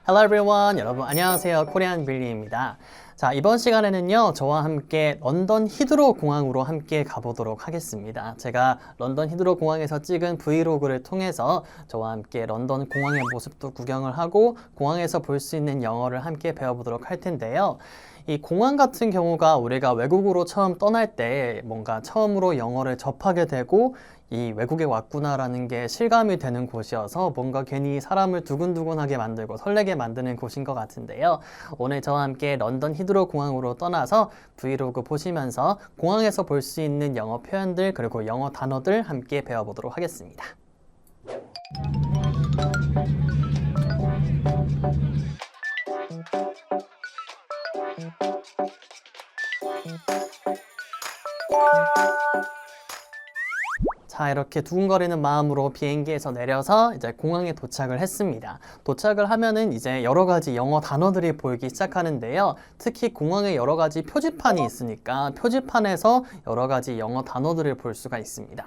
Hello everyone. 여러분 안녕하세요. 코리안 빌리입니다. 자, 이번 시간에는요, 저와 함께 런던 히드로 공항으로 함께 가보도록 하겠습니다. 제가 런던 히드로 공항에서 찍은 브이로그를 통해서 저와 함께 런던 공항의 모습도 구경을 하고 공항에서 볼 수 있는 영어를 함께 배워보도록 할 텐데요. 이 공항 같은 경우가 우리가 외국으로 처음 떠날 때 뭔가 처음으로 영어를 접하게 되고 이 외국에 왔구나라는 게 실감이 되는 곳이어서 뭔가 괜히 사람을 두근두근하게 만들고 설레게 만드는 곳인 것 같은데요. 오늘 저와 함께 런던 히드로 공항으로 떠나서 브이로그 보시면서 공항에서 볼 수 있는 영어 표현들 그리고 영어 단어들 함께 배워보도록 하겠습니다. 자, 이렇게 두근거리는 마음으로 비행기에서 내려서 이제 공항에 도착을 했습니다. 도착을 하면은 이제 여러 가지 영어 단어들이 보이기 시작하는데요. 특히 공항에 여러 가지 표지판이 있으니까 표지판에서 여러 가지 영어 단어들을 볼 수가 있습니다.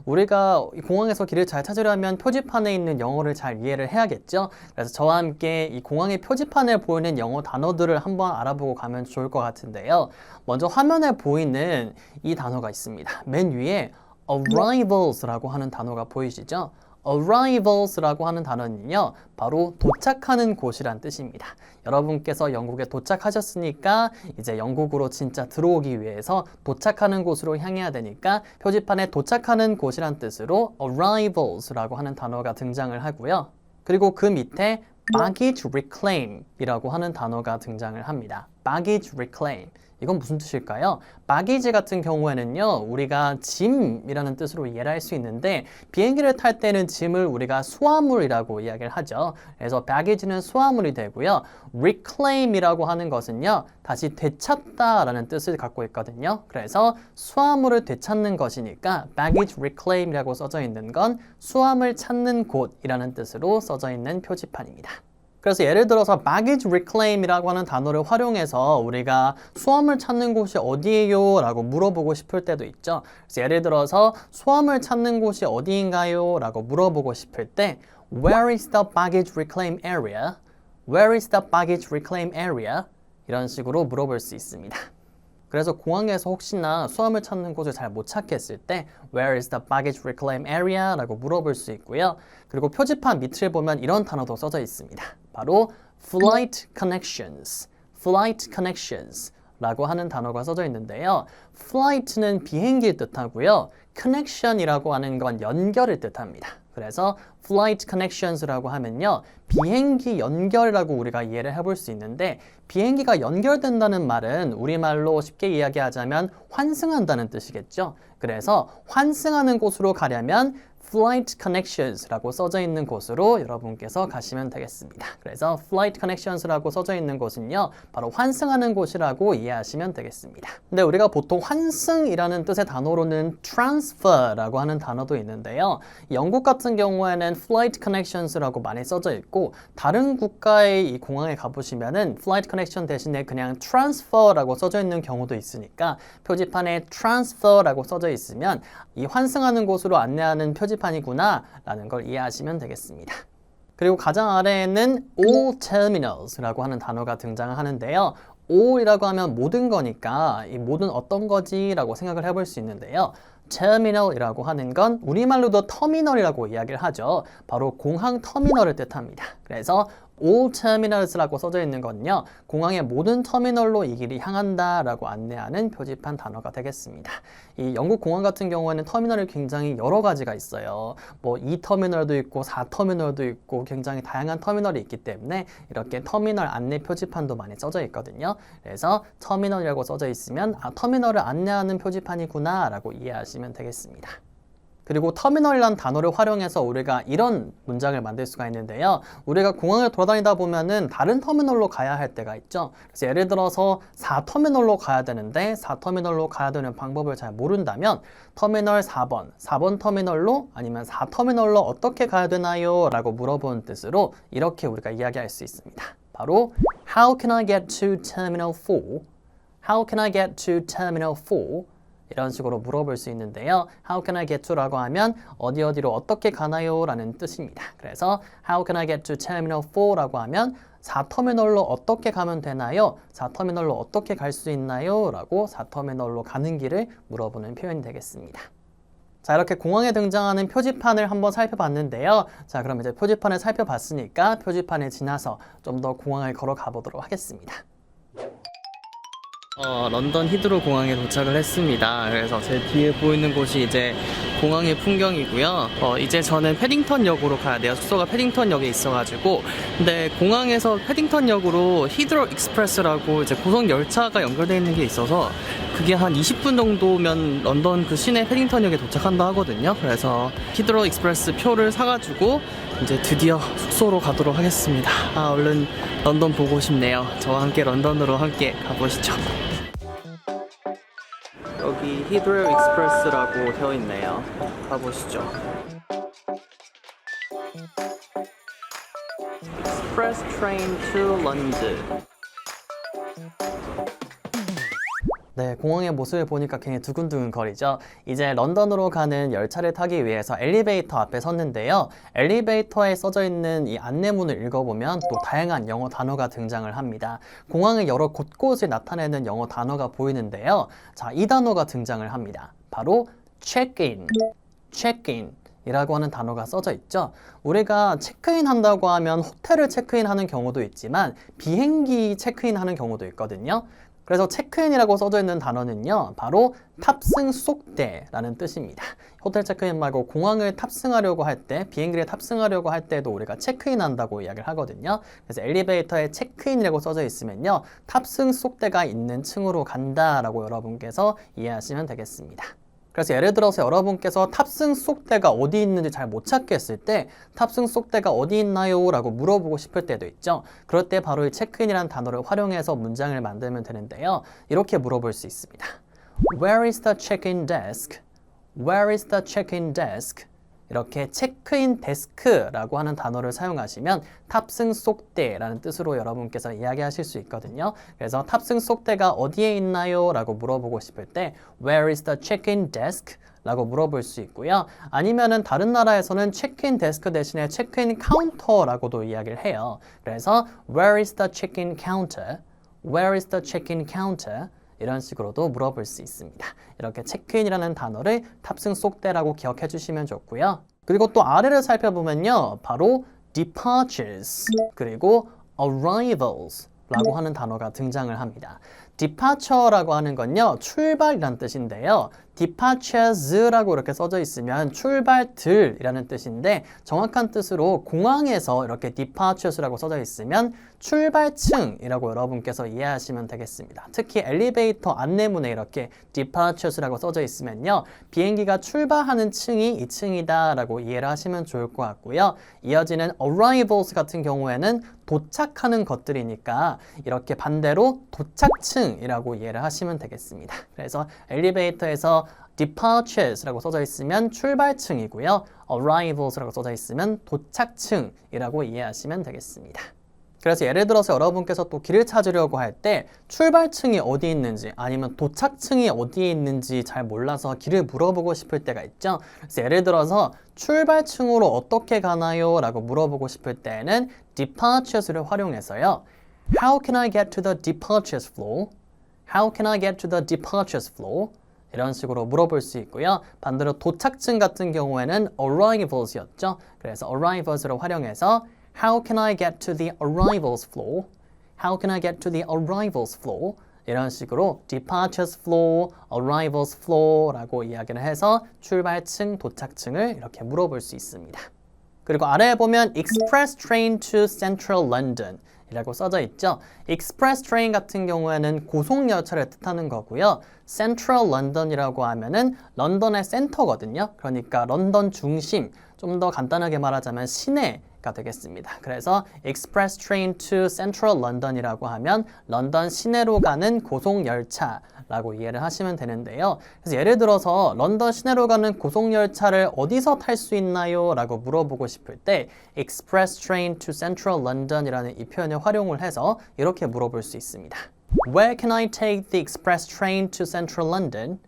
우리가 공항에서 길을 잘 찾으려면 표지판에 있는 영어를 잘 이해를 해야겠죠. 그래서 저와 함께 이 공항의 표지판에 보이는 영어 단어들을 한번 알아보고 가면 좋을 것 같은데요. 먼저 화면에 보이는 이 단어가 있습니다. 맨 위에 arrivals라고 하는 단어가 보이시죠? arrivals라고 하는 단어는요, 바로 도착하는 곳이란 뜻입니다. 여러분께서 영국에 도착하셨으니까 이제 영국으로 진짜 들어오기 위해서 도착하는 곳으로 향해야 되니까 표지판에 도착하는 곳이란 뜻으로 arrivals라고 하는 단어가 등장을 하고요. 그리고 그 밑에 baggage reclaim 이라고 하는 단어가 등장을 합니다. baggage reclaim. 이건 무슨 뜻일까요? 바기지 같은 경우에는요, 우리가 짐이라는 뜻으로 이해를 할 수 있는데 비행기를 탈 때는 짐을 우리가 수화물이라고 이야기를 하죠. 그래서 바기지는 수화물이 되고요. reclaim이라고 하는 것은요, 다시 되찾다라는 뜻을 갖고 있거든요. 그래서 수화물을 되찾는 것이니까 baggage reclaim이라고 써져 있는 건 수화물 찾는 곳이라는 뜻으로 써져 있는 표지판입니다. 그래서 예를 들어서 baggage reclaim이라고 하는 단어를 활용해서 우리가 수화물 찾는 곳이 어디예요? 라고 물어보고 싶을 때도 있죠. 그래서 예를 들어서 수화물 찾는 곳이 어디인가요? 라고 물어보고 싶을 때 Where is the baggage reclaim area? Where is the baggage reclaim area? 이런 식으로 물어볼 수 있습니다. 그래서 공항에서 혹시나 수화물 찾는 곳을 잘 못 찾겠을 때 Where is the baggage reclaim area? 라고 물어볼 수 있고요. 그리고 표지판 밑을 보면 이런 단어도 써져 있습니다. 바로 flight connections, flight connections 라고 하는 단어가 써져 있는데요. flight는 비행기를 뜻하고요. connection이라고 하는 건 연결을 뜻합니다. 그래서 flight connections라고 하면요, 비행기 연결이라고 우리가 이해를 해볼 수 있는데 비행기가 연결된다는 말은 우리말로 쉽게 이야기하자면 환승한다는 뜻이겠죠. 그래서 환승하는 곳으로 가려면 flight connections라고 써져 있는 곳으로 여러분께서 가시면 되겠습니다. 그래서 flight connections라고 써져 있는 곳은요, 바로 환승하는 곳이라고 이해하시면 되겠습니다. 근데 우리가 보통 환승이라는 뜻의 단어로는 transfer라고 하는 단어도 있는데요. 영국 같은 경우에는 flight connections라고 많이 써져 있고 다른 국가의 이 공항에 가보시면은 flight connection 대신에 그냥 transfer라고 써져 있는 경우도 있으니까 표지판에 transfer라고 써져 있으면 이 환승하는 곳으로 안내하는 표지판이구나 라는 걸 이해하시면 되겠습니다. 그리고 가장 아래에는 all terminals라고 하는 단어가 등장하는데요. all이라고 하면 모든 거니까 이 모든 어떤 거지 라고 생각을 해볼 수 있는데요. terminal이라고 하는 건 우리말로도 터미널이라고 이야기를 하죠. 바로 공항 터미널을 뜻합니다. 그래서 all terminals라고 써져 있는 건요, 공항의 모든 터미널로 이 길이 향한다 라고 안내하는 표지판 단어가 되겠습니다. 이 영국 공항 같은 경우에는 터미널이 굉장히 여러 가지가 있어요. 뭐 2터미널도 있고 4터미널도 있고 굉장히 다양한 터미널이 있기 때문에 이렇게 터미널 안내 표지판도 많이 써져 있거든요. 그래서 터미널이라고 써져 있으면 터미널을 안내하는 표지판이구나 라고 이해하시면 되겠습니다. 그리고 터미널이라는 단어를 활용해서 우리가 이런 문장을 만들 수가 있는데요. 우리가 공항을 돌아다니다 보면은 다른 터미널로 가야 할 때가 있죠. 그래서 예를 들어서 4터미널로 가야 되는데 4터미널로 가야 되는 방법을 잘 모른다면 터미널 4번, 4번 터미널로 아니면 4터미널로 어떻게 가야 되나요? 라고 물어보는 뜻으로 이렇게 우리가 이야기할 수 있습니다. 바로 How can I get to Terminal 4? How can I get to Terminal 4? 이런 식으로 물어볼 수 있는데요. How can I get to라고 하면 어디 어디로 어떻게 가나요? 라는 뜻입니다. 그래서 How can I get to Terminal 4라고 하면 4터미널로 어떻게 가면 되나요? 4터미널로 어떻게 갈 수 있나요? 라고 4터미널로 가는 길을 물어보는 표현이 되겠습니다. 자, 이렇게 공항에 등장하는 표지판을 한번 살펴봤는데요. 자, 그럼 이제 표지판을 살펴봤으니까 표지판을 지나서 좀 더 공항을 걸어가 보도록 하겠습니다. 런던 히드로 공항에 도착을 했습니다. 그래서 제 뒤에 보이는 곳이 이제 공항의 풍경이고요. 이제 저는 패딩턴역으로 가야 돼요. 숙소가 패딩턴역에 있어가지고. 근데 공항에서 패딩턴역으로 히드로 익스프레스라고 이제 고속 열차가 연결되어 있는 게 있어서 그게 한 20분 정도면 런던 그 시내 패딩턴역에 도착한다 하거든요. 그래서 히드로 익스프레스 표를 사가지고 이제 드디어 숙소로 가도록 하겠습니다. 얼른 런던 보고 싶네요. 저와 함께 런던으로 함께 가보시죠. 여기 히드로 익스프레스라고 되어 있네요. 가보시죠. Express train to London. 네, 공항의 모습을 보니까 굉장히 두근두근 거리죠. 이제 런던으로 가는 열차를 타기 위해서 엘리베이터 앞에 섰는데요. 엘리베이터에 써져 있는 이 안내문을 읽어보면 또 다양한 영어 단어가 등장을 합니다. 공항의 여러 곳곳을 나타내는 영어 단어가 보이는데요. 자, 이 단어가 등장을 합니다. 바로 check-in, check-in. 이라고 하는 단어가 써져 있죠. 우리가 체크인 한다고 하면 호텔을 체크인 하는 경우도 있지만 비행기 체크인 하는 경우도 있거든요. 그래서 체크인이라고 써져 있는 단어는요, 바로 탑승 수속대라는 뜻입니다. 호텔 체크인 말고 공항을 탑승하려고 할 때, 비행기를 탑승하려고 할 때도 우리가 체크인 한다고 이야기를 하거든요. 그래서 엘리베이터에 체크인이라고 써져 있으면요, 탑승 수속대가 있는 층으로 간다라고 여러분께서 이해하시면 되겠습니다. 그래서 예를 들어서 여러분께서 탑승 수속대가 어디 있는지 잘 못 찾겠을 때 탑승 수속대가 어디 있나요? 라고 물어보고 싶을 때도 있죠. 그럴 때 바로 이 체크인이라는 단어를 활용해서 문장을 만들면 되는데요. 이렇게 물어볼 수 있습니다. Where is the check-in desk? Where is the check-in desk? 이렇게 체크인 데스크라고 하는 단어를 사용하시면 탑승 수속대라는 뜻으로 여러분께서 이야기하실 수 있거든요. 그래서 탑승 수속대가 어디에 있나요? 라고 물어보고 싶을 때 Where is the check-in desk? 라고 물어볼 수 있고요. 아니면은 다른 나라에서는 체크인 데스크 대신에 체크인 카운터라고도 이야기를 해요. 그래서 Where is the check-in counter? Where is the check-in counter? 이런 식으로도 물어볼 수 있습니다. 이렇게 체크인이라는 단어를 탑승 수속대라고 기억해 주시면 좋고요. 그리고 또 아래를 살펴보면요. 바로 departures 그리고 arrivals 라고 하는 단어가 등장을 합니다. departure라고 하는 건요, 출발이란 뜻인데요. departures라고 이렇게 써져 있으면 출발들이라는 뜻인데 정확한 뜻으로 공항에서 이렇게 departures라고 써져 있으면 출발층이라고 여러분께서 이해하시면 되겠습니다. 특히 엘리베이터 안내문에 이렇게 departures라고 써져 있으면요, 비행기가 출발하는 층이 이 층이다 라고 이해를 하시면 좋을 것 같고요. 이어지는 arrivals 같은 경우에는 도착하는 것들이니까 이렇게 반대로 도착층이라고 이해를 하시면 되겠습니다. 그래서 엘리베이터에서 departures라고 써져 있으면 출발층이고요. arrivals라고 써져 있으면 도착층이라고 이해하시면 되겠습니다. 그래서 예를 들어서 여러분께서 또 길을 찾으려고 할 때 출발층이 어디 있는지 아니면 도착층이 어디에 있는지 잘 몰라서 길을 물어보고 싶을 때가 있죠. 그래서 예를 들어서 출발층으로 어떻게 가나요? 라고 물어보고 싶을 때는 departures를 활용해서요. How can I get to the departures floor? How can I get to the departures floor? 이런 식으로 물어볼 수 있고요. 반대로 도착층 같은 경우에는 arrivals였죠. 그래서 arrivals를 활용해서 How can I get to the arrivals floor? How can I get to the arrivals floor? 이런 식으로 departures floor, arrivals floor라고 이야기를 해서 출발층, 도착층을 이렇게 물어볼 수 있습니다. 그리고 아래에 보면 express train to central London 이라고 써져 있죠. express train 같은 경우에는 고속열차를 뜻하는 거고요. central London이라고 하면은 런던의 센터거든요. 그러니까 런던 중심, 좀 더 간단하게 말하자면 시내가 되겠습니다. 그래서 express train to central London이라고 하면 런던 시내로 가는 고속열차라고 이해를 하시면 되는데요. 그래서 예를 들어서 런던 시내로 가는 고속열차를 어디서 탈 수 있나요? 라고 물어보고 싶을 때 express train to central London이라는 이 표현을 활용을 해서 이렇게 물어볼 수 있습니다. Where can I take the express train to central London?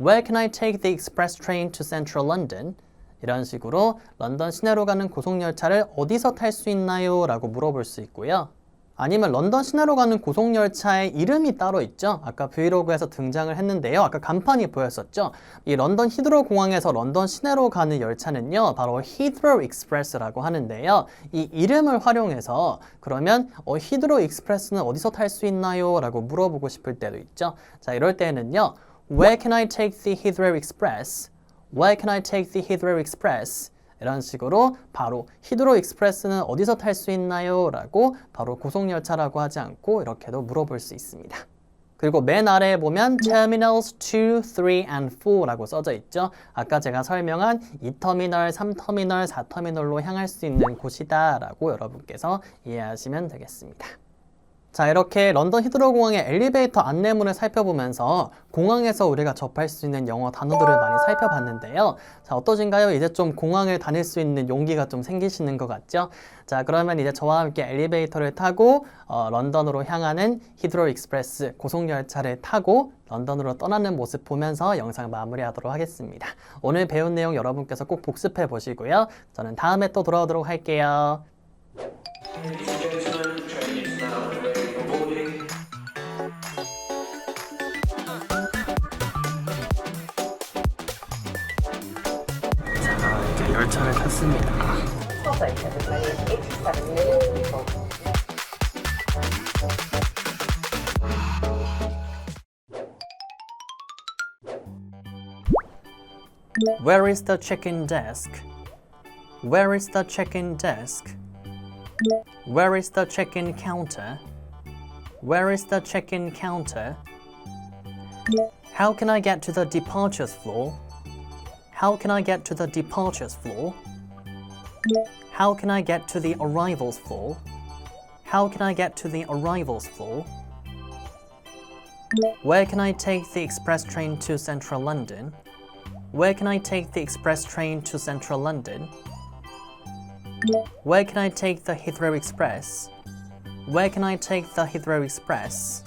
Where can I take the express train to Central London? 이런 식으로 런던 시내로 가는 고속열차를 어디서 탈 수 있나요? 라고 물어볼 수 있고요. 아니면 런던 시내로 가는 고속열차의 이름이 따로 있죠. 아까 브이로그에서 등장을 했는데요. 아까 간판이 보였었죠. 이 런던 히드로 공항에서 런던 시내로 가는 열차는요, 바로 히드로 익스프레스라고 하는데요. 이 이름을 활용해서 그러면 히드로 익스프레스는 어디서 탈 수 있나요? 라고 물어보고 싶을 때도 있죠. 자, 이럴 때는요, Where can I take the Heathrow Express? Where can I take the Heathrow Express? 이런 식으로 바로 히드로 익스프레스는 어디서 탈 수 있나요? 라고 바로 고속열차라고 하지 않고 이렇게도 물어볼 수 있습니다. 그리고 맨 아래에 보면 Terminals 2, 3, and 4라고 써져 있죠. 아까 제가 설명한 2터미널, 3터미널, 4터미널로 향할 수 있는 곳이다 라고 여러분께서 이해하시면 되겠습니다. 자, 이렇게 런던 히드로 공항의 엘리베이터 안내문을 살펴보면서 공항에서 우리가 접할 수 있는 영어 단어들을 많이 살펴봤는데요. 자, 어떠신가요? 이제 좀 공항을 다닐 수 있는 용기가 좀 생기시는 것 같죠? 자, 그러면 이제 저와 함께 엘리베이터를 타고 런던으로 향하는 히드로 익스프레스 고속열차를 타고 런던으로 떠나는 모습 보면서 영상 마무리하도록 하겠습니다. 오늘 배운 내용 여러분께서 꼭 복습해 보시고요. 저는 다음에 또 돌아오도록 할게요. 열차를 탔습니다. Where is the check-in desk? Where is the check-in desk? Where is the check-in counter? Where is the check-in counter? How can I get to the departures floor? How can I get to the departures floor? How can I get to the arrivals floor? How can I get to the arrivals floor? Where can I take the express train to Central London? Where can I take the express train to Central London? Where can I take the Heathrow Express? Where can I take the Heathrow Express?